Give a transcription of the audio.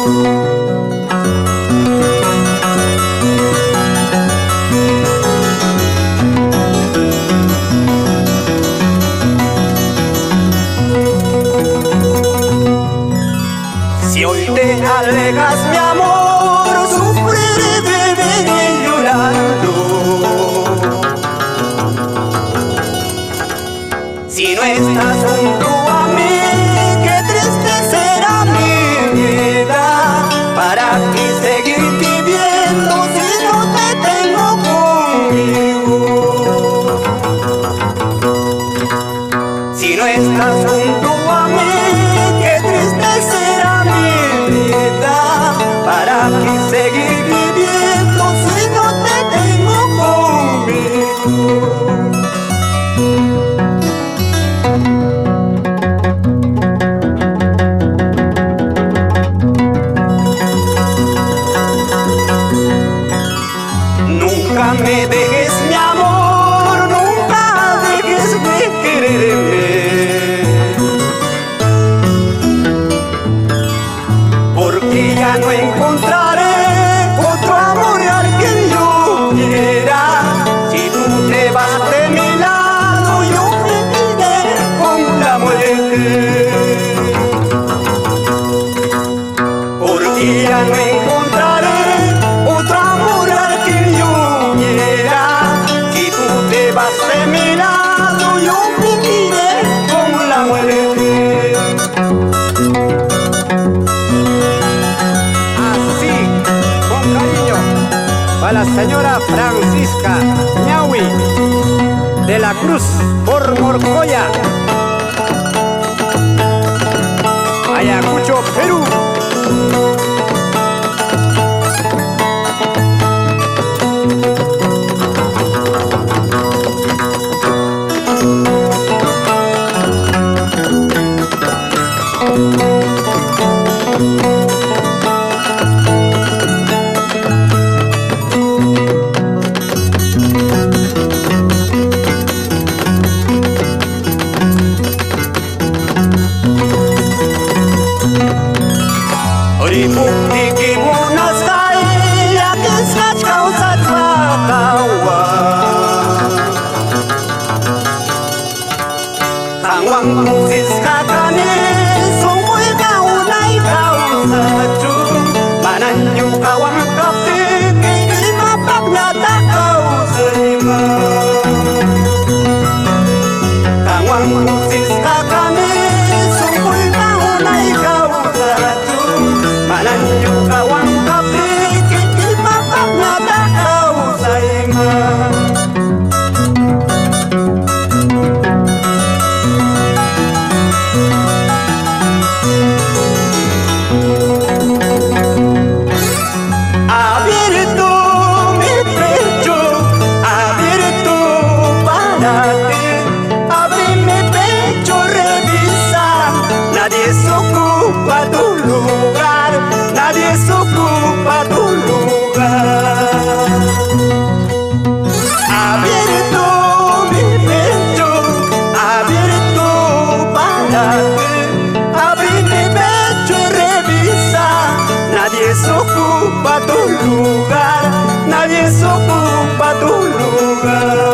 Si hoy te alegas, mi amor, sufriré, beberé llorando. Si no estás junto a mí, qué triste será mi vida. ¿Para qué seguir viviendo si no te tengo conmigo? Si no estás junto a mí, qué triste será mi vida. ¿Para qué seguir viviendo si no te tengo conmigo? Nunca me dejes, mi amor, nunca dejes de quererme, porque ya no encontraré otro amor al que yo quiera. Si tú te vas de mi lado, yo viviré con la muerte, porque ya no encontraré otro amor al que yo quiera. Si tú te vas de mi lado, yo viviré con la muerte. Así, con cariño, para la señora Francisca Ñahui de la Cruz por Morcoya, Ayacucho, Perú. Ripukti munaskai yakisnach kausat makawa Kangwang musis kakane sungkoy kaunay kausatu Mananyo kawang kape kay mapagnata kausalima Kangwang musis kakane sungkoy kaunay kausatu Mananyo kawang kape kay mapagnata kausalima Nadie se ocupa tu lugar, nadie se ocupa tu lugar. Abierto mi pecho, abierto para ti. Abrí mi pecho y revisa. Nadie se ocupa tu lugar, nadie se ocupa tu lugar.